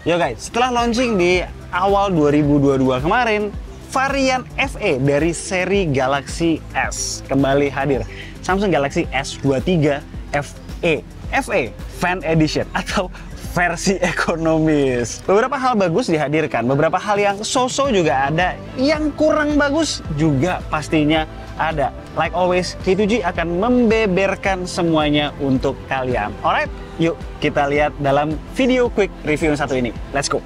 Yo guys, setelah launching di awal 2022 kemarin, varian FE dari seri Galaxy S kembali hadir. Samsung Galaxy S23 FE. FE, Fan Edition atau versi ekonomis. Beberapa hal bagus dihadirkan, beberapa hal yang so-so juga ada, yang kurang bagus juga pastinya ada. Like always, K2G akan membeberkan semuanya untuk kalian. Alright, yuk kita lihat dalam video quick review yang satu ini. Let's go!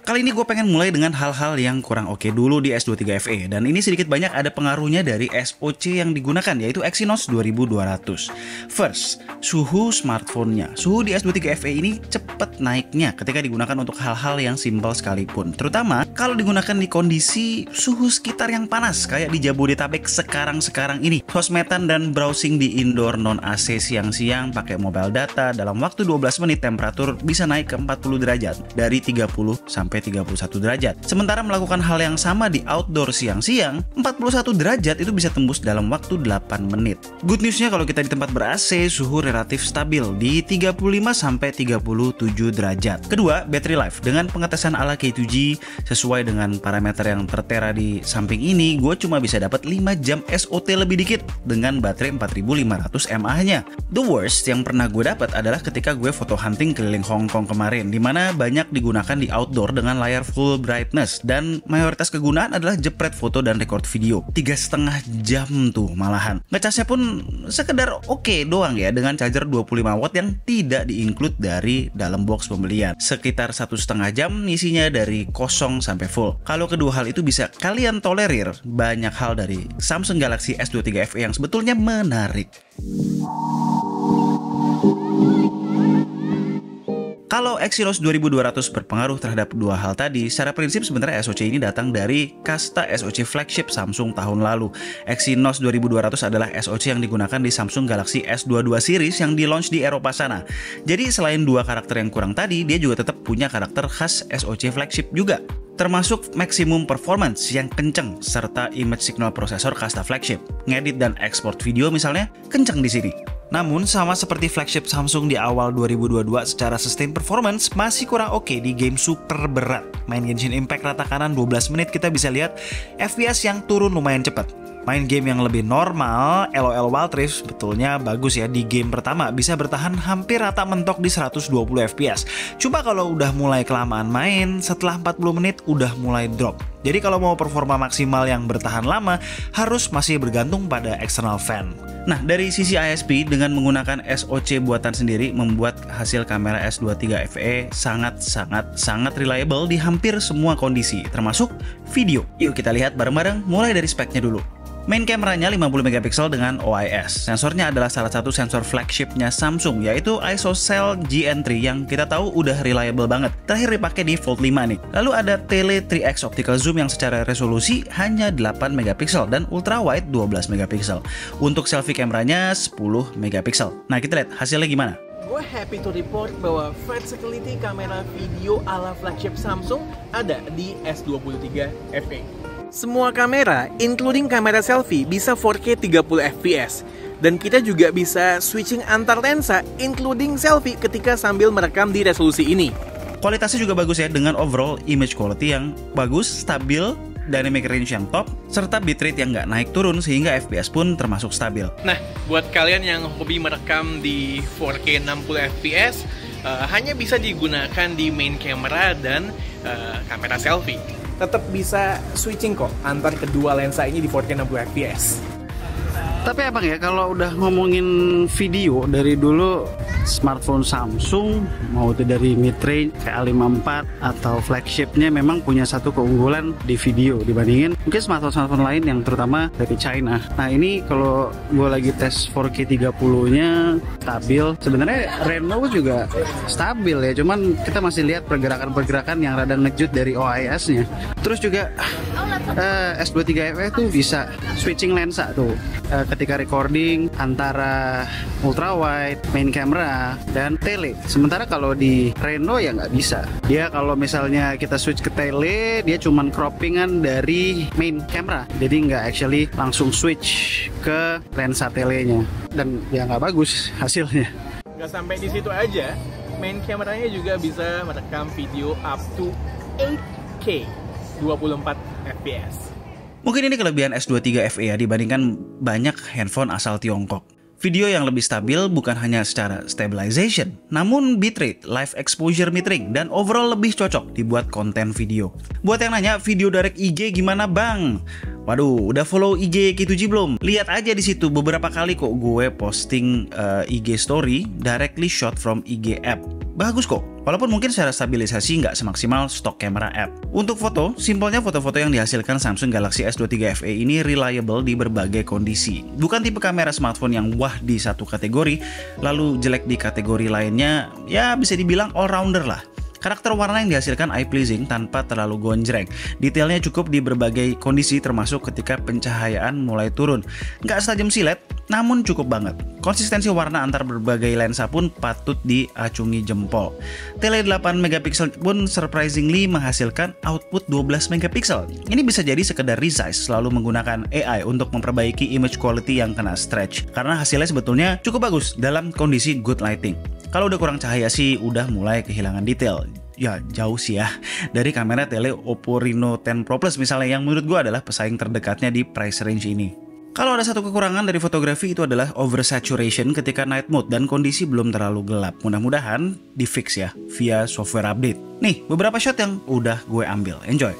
Kali ini gue pengen mulai dengan hal-hal yang kurang oke dulu di S23 FE, dan ini sedikit banyak ada pengaruhnya dari SoC yang digunakan, yaitu Exynos 2200. First, suhu smartphone-nya. Suhu di S23 FE ini cepat naiknya ketika digunakan untuk hal-hal yang simpel sekalipun, terutama kalau digunakan di kondisi suhu sekitar yang panas kayak di Jabodetabek sekarang-sekarang ini. Sosmedan dan browsing di indoor non-AC siang-siang pakai mobile data, dalam waktu 12 menit temperatur bisa naik ke 40 derajat dari 30 sampai 31 derajat. Sementara melakukan hal yang sama di outdoor siang-siang, 41 derajat itu bisa tembus dalam waktu 8 menit. Good newsnya kalau kita di tempat ber-AC, suhu relatif stabil di 35 sampai 37 derajat. Kedua, battery life. Dengan pengetesan ala K2G sesuai dengan parameter yang tertera di samping ini, gue cuma bisa dapat 5 jam SOT lebih dikit dengan baterai 4500 mAh-nya. The worst yang pernah gue dapat adalah ketika gue foto hunting keliling Hong Kong kemarin, dimana banyak digunakan di outdoor dengan layar full brightness, dan mayoritas kegunaan adalah jepret foto dan record video. 3,5 jam tuh malahan. Ngecasnya pun sekedar oke doang ya, dengan charger 25 watt yang tidak di-include dari dalam box pembelian. Sekitar 1,5 jam isinya dari kosong sampai full. Kalau kedua hal itu bisa kalian tolerir, banyak hal dari Samsung Galaxy S23 FE yang sebetulnya menarik. Kalau Exynos 2200 berpengaruh terhadap dua hal tadi, secara prinsip sebenarnya SoC ini datang dari kasta SoC flagship Samsung tahun lalu. Exynos 2200 adalah SoC yang digunakan di Samsung Galaxy S22 series yang di-launch di Eropa sana. Jadi selain dua karakter yang kurang tadi, dia juga tetap punya karakter khas SoC flagship juga, termasuk maximum performance yang kenceng serta image signal processor kasta flagship. Ngedit dan ekspor video misalnya kenceng di sini. Namun sama seperti flagship Samsung di awal 2022, secara sustain performance masih kurang oke di game super berat. Main Genshin Impact rata kanan 12 menit kita bisa lihat FPS yang turun lumayan cepat. Main game yang lebih normal, LOL Wild Rift sebetulnya bagus ya, di game pertama bisa bertahan hampir rata mentok di 120 FPS. Cuma kalau udah mulai kelamaan main, setelah 40 menit udah mulai drop. Jadi kalau mau performa maksimal yang bertahan lama, harus masih bergantung pada external fan. Nah, dari sisi ISP, dengan menggunakan SoC buatan sendiri membuat hasil kamera S23 FE sangat reliable di hampir semua kondisi, termasuk video. Yuk kita lihat bareng-bareng, mulai dari speknya dulu. Main kameranya 50 megapiksel dengan OIS. Sensornya adalah salah satu sensor flagshipnya Samsung, yaitu ISOCELL GN3 yang kita tahu udah reliable banget. Terakhir dipakai di Fold 5 nih. Lalu ada Tele 3X Optical Zoom yang secara resolusi hanya 8 megapiksel dan ultra wide 12 megapiksel. Untuk selfie kameranya 10 megapiksel. Nah, kita lihat hasilnya gimana. Gue happy to report bahwa versatility kamera video ala flagship Samsung ada di S23 FE. Semua kamera, including kamera selfie, bisa 4K 30 fps. Dan kita juga bisa switching antar lensa, including selfie ketika sambil merekam di resolusi ini. Kualitasnya juga bagus ya, dengan overall image quality yang bagus, stabil, dynamic range yang top, serta bitrate yang nggak naik turun sehingga FPS pun termasuk stabil. Nah, buat kalian yang hobi merekam di 4K 60 fps, hanya bisa digunakan di main camera dan kamera selfie. Tetap bisa switching kok antar kedua lensa ini di 4K 60 fps. Tapi emang ya kalau udah ngomongin video, dari dulu smartphone Samsung mau itu dari mid-range kayak A54 atau flagshipnya memang punya satu keunggulan di video dibandingin mungkin smartphone lain yang terutama dari China. Nah ini kalau gue lagi tes 4K 30-nya stabil, sebenarnya Reno juga stabil ya, cuman kita masih lihat pergerakan-pergerakan yang rada ngejut dari OIS-nya. Terus juga S23 FE tuh bisa switching lensa tuh ketika recording antara ultra wide, main camera kamera dan tele. Sementara kalau di Reno ya nggak bisa. Dia kalau misalnya kita switch ke tele, dia cuman croppingan dari main camera. Jadi nggak actually langsung switch ke lensa telenya. Dan ya nggak bagus hasilnya. Nggak sampai di situ aja, main kameranya juga bisa merekam video up to 8K 24 fps. Mungkin ini kelebihan S23 FE ya dibandingkan banyak handphone asal Tiongkok. Video yang lebih stabil bukan hanya secara stabilization, namun bitrate, live exposure metering, dan overall lebih cocok dibuat konten video. Buat yang nanya, video direct IG gimana bang? Waduh, udah follow IG Ki2G belum? Lihat aja di situ beberapa kali kok gue posting IG story directly shot from IG app. Bagus kok, walaupun mungkin secara stabilisasi nggak semaksimal stok kamera app. Untuk foto, simpelnya foto-foto yang dihasilkan Samsung Galaxy S23 FE ini reliable di berbagai kondisi. Bukan tipe kamera smartphone yang wah di satu kategori, lalu jelek di kategori lainnya, ya bisa dibilang all-rounder lah. Karakter warna yang dihasilkan eye pleasing tanpa terlalu gonjreng. Detailnya cukup di berbagai kondisi termasuk ketika pencahayaan mulai turun. Nggak setajam silet, namun cukup banget. Konsistensi warna antar berbagai lensa pun patut diacungi jempol. Tele 8 megapiksel pun surprisingly menghasilkan output 12 megapiksel. Ini bisa jadi sekedar resize selalu menggunakan AI untuk memperbaiki image quality yang kena stretch. Karena hasilnya sebetulnya cukup bagus dalam kondisi good lighting. Kalau udah kurang cahaya sih udah mulai kehilangan detail. Ya jauh sih ya dari kamera tele Oppo Reno 10 Pro Plus misalnya yang menurut gue adalah pesaing terdekatnya di price range ini. Kalau ada satu kekurangan dari fotografi itu adalah oversaturation ketika night mode dan kondisi belum terlalu gelap. Mudah-mudahan di fix ya via software update. Nih beberapa shot yang udah gue ambil. Enjoy!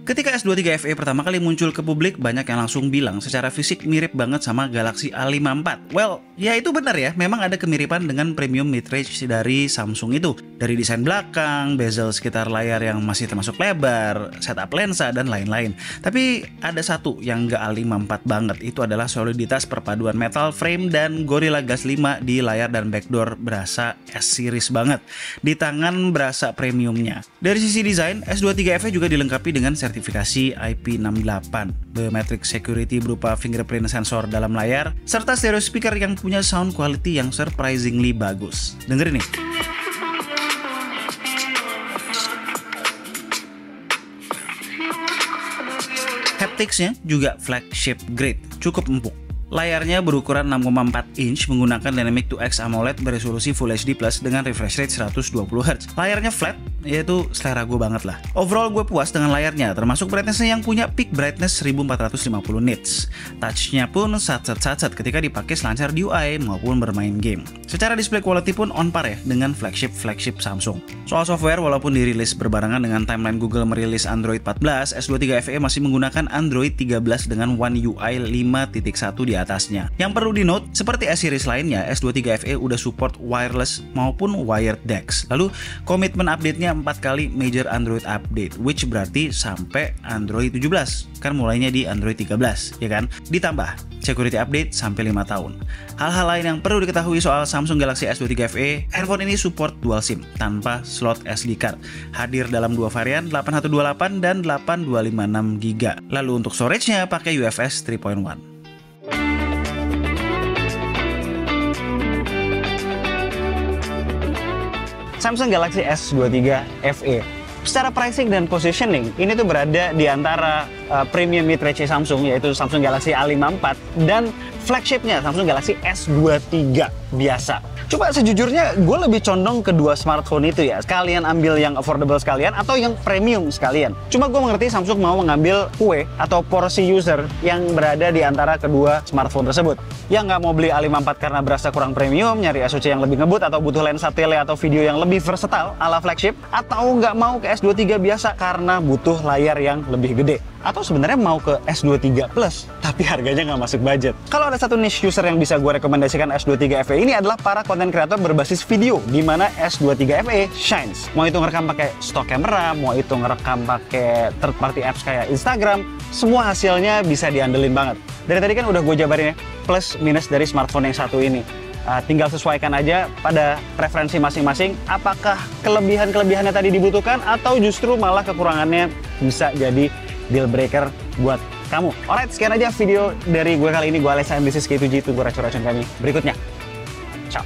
Ketika S23 FE pertama kali muncul ke publik, banyak yang langsung bilang secara fisik mirip banget sama Galaxy A54. Well, ya itu benar ya, memang ada kemiripan dengan premium mid-range dari Samsung itu. Dari desain belakang, bezel sekitar layar yang masih termasuk lebar, setup lensa, dan lain-lain. Tapi ada satu yang nggak A54 banget, itu adalah soliditas perpaduan metal frame dan Gorilla Glass 5 di layar dan backdoor berasa S-series banget. Di tangan berasa premiumnya. Dari sisi desain, S23 FE juga dilengkapi dengan sertifikasi IP68, biometric security berupa fingerprint sensor dalam layar, serta stereo speaker yang punya sound quality yang surprisingly bagus. Dengerin nih. Haptics-nya juga flagship grade, cukup empuk. Layarnya berukuran 6,4 inch menggunakan Dynamic 2X AMOLED beresolusi Full HD Plus dengan refresh rate 120Hz. Layarnya flat, yaitu selera gue banget lah. Overall gue puas dengan layarnya, termasuk brightness-nya yang punya peak brightness 1450 nits. Touch-nya pun sat-sat ketika dipakai selancar di UI maupun bermain game. Secara display quality pun on par ya dengan flagship Samsung. Soal software, walaupun dirilis berbarengan dengan timeline Google merilis Android 14, S23 FE masih menggunakan Android 13 dengan One UI 5.1 di atasnya. Yang perlu di-note, seperti S-series lainnya, S23 FE udah support wireless maupun wired DeX. Lalu, komitmen update-nya 4 kali major Android update, which berarti sampai Android 17. Kan mulainya di Android 13, ya kan? Ditambah, security update sampai 5 tahun. Hal-hal lain yang perlu diketahui soal Samsung Galaxy S23 FE, handphone ini support dual SIM tanpa slot SD card. Hadir dalam dua varian, 8128 dan 8256GB. Lalu untuk storage-nya pakai UFS 3.1. Samsung Galaxy S23 FE. Secara pricing dan positioning, ini tuh berada di antara premium mid-range Samsung, yaitu Samsung Galaxy A54 dan flagshipnya Samsung Galaxy S23 biasa. Coba sejujurnya gue lebih condong kedua smartphone itu ya. Sekalian ambil yang affordable sekalian atau yang premium sekalian. Cuma gue mengerti Samsung mau mengambil kue atau porsi user yang berada di antara kedua smartphone tersebut. Yang nggak mau beli A54 karena berasa kurang premium, nyari SoC yang lebih ngebut atau butuh lensa tele atau video yang lebih versatile ala flagship, atau nggak mau ke S23 biasa karena butuh layar yang lebih gede. atau sebenarnya mau ke S23 Plus, tapi harganya nggak masuk budget. Kalau ada satu niche user yang bisa gue rekomendasikan S23 FE ini adalah para konten kreator berbasis video, di mana S23 FE shines. Mau itu ngerekam pakai stock camera, mau itu ngerekam pakai third party apps kayak Instagram, semua hasilnya bisa diandelin banget. Dari tadi kan udah gue jabarin ya, plus minus dari smartphone yang satu ini. Tinggal sesuaikan aja pada preferensi masing-masing, apakah kelebihan-kelebihannya tadi dibutuhkan atau justru malah kekurangannya bisa jadi deal breaker buat kamu. Alright, sekian aja video dari gue kali ini. Gue Alessa, this is K2G, tunggu racun-racun kami berikutnya. Ciao.